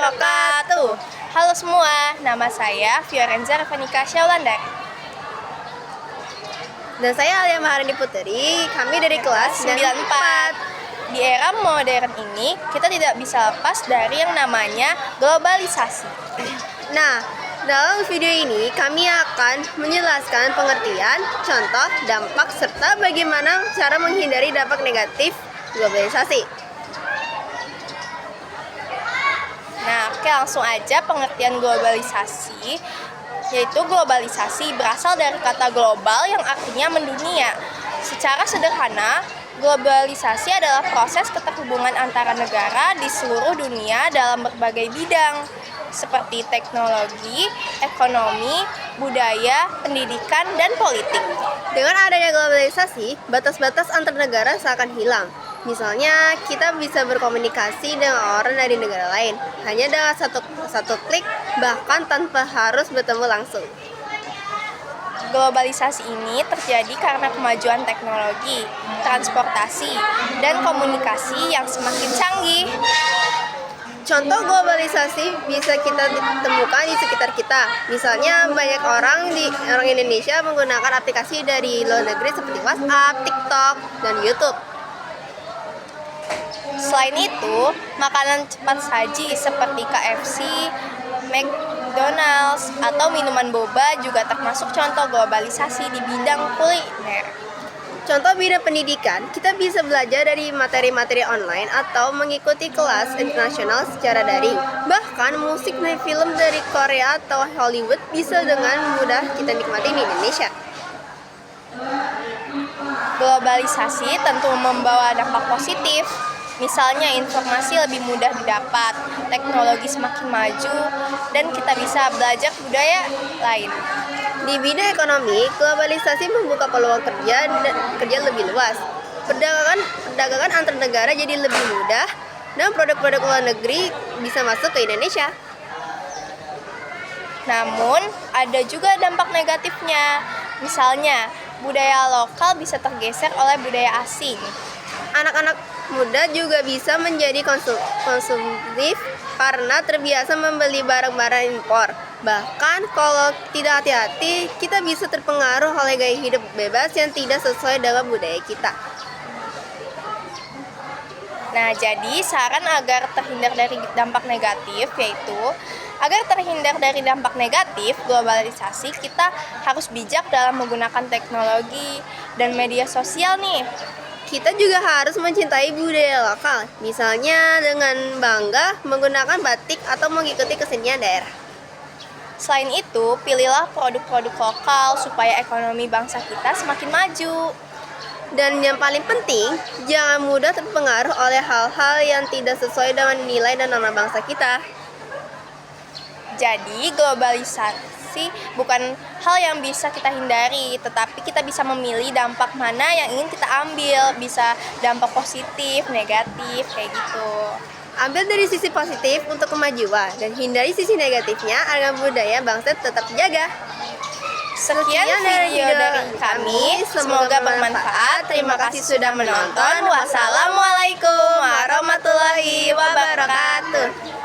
wabarakatuh. Halo semua, nama saya Fiorenza Revanika Syaulandari. Dan saya Alia Maharani Putri, kami dari kelas 94. Di era modern ini, kita tidak bisa lepas dari yang namanya globalisasi. Nah, dalam video ini kami akan menjelaskan pengertian, contoh, dampak, serta bagaimana cara menghindari dampak negatif globalisasi. Nah, oke, langsung aja pengertian globalisasi, yaitu globalisasi berasal dari kata global yang artinya mendunia. Secara sederhana, globalisasi adalah proses keterhubungan antara negara di seluruh dunia dalam berbagai bidang, seperti teknologi, ekonomi, budaya, pendidikan, dan politik. Dengan adanya globalisasi, batas-batas antar negara seakan hilang. Misalnya, kita bisa berkomunikasi dengan orang dari negara lain hanya dengan satu klik, bahkan tanpa harus bertemu langsung. Globalisasi ini terjadi karena kemajuan teknologi, transportasi, dan komunikasi yang semakin canggih. Contoh globalisasi bisa kita temukan di sekitar kita. Misalnya, banyak orang Indonesia menggunakan aplikasi dari luar negeri seperti WhatsApp, TikTok, dan YouTube. Selain itu, makanan cepat saji seperti KFC, McDonald's, atau minuman boba juga termasuk contoh globalisasi di bidang kuliner. Contoh bidang pendidikan, kita bisa belajar dari materi-materi online atau mengikuti kelas internasional secara daring. Bahkan musik dan film dari Korea atau Hollywood bisa dengan mudah kita nikmati di Indonesia. Globalisasi tentu membawa dampak positif. Misalnya informasi lebih mudah didapat, teknologi semakin maju, dan kita bisa belajar budaya lain. Di bidang ekonomi, globalisasi membuka peluang kerja lebih luas. Perdagangan antar negara jadi lebih mudah, dan produk-produk luar negeri bisa masuk ke Indonesia. Namun, ada juga dampak negatifnya. Misalnya, budaya lokal bisa tergeser oleh budaya asing. Anak-anak muda juga bisa menjadi konsumtif karena terbiasa membeli barang-barang impor. Bahkan kalau tidak hati-hati, kita bisa terpengaruh oleh gaya hidup bebas yang tidak sesuai dengan budaya kita. Nah, jadi saran agar terhindar dari dampak negatif yaitu agar terhindar dari dampak negatif globalisasi, kita harus bijak dalam menggunakan teknologi dan media sosial nih. Kita juga harus mencintai budaya lokal, misalnya dengan bangga menggunakan batik atau mengikuti kesenian daerah. Selain itu, pilihlah produk-produk lokal supaya ekonomi bangsa kita semakin maju. Dan yang paling penting, jangan mudah terpengaruh oleh hal-hal yang tidak sesuai dengan nilai dan norma bangsa kita. Jadi, globalisasi bukan hal yang bisa kita hindari, tetapi kita bisa memilih dampak mana yang ingin kita ambil, bisa dampak positif, negatif, kayak gitu. Ambil dari sisi positif untuk kemajuan dan hindari sisi negatifnya agar budaya bangsa tetap terjaga. Sekian video dari kami, semoga bermanfaat. Terima kasih sudah menonton. Wassalamualaikum warahmatullahi wabarakatuh.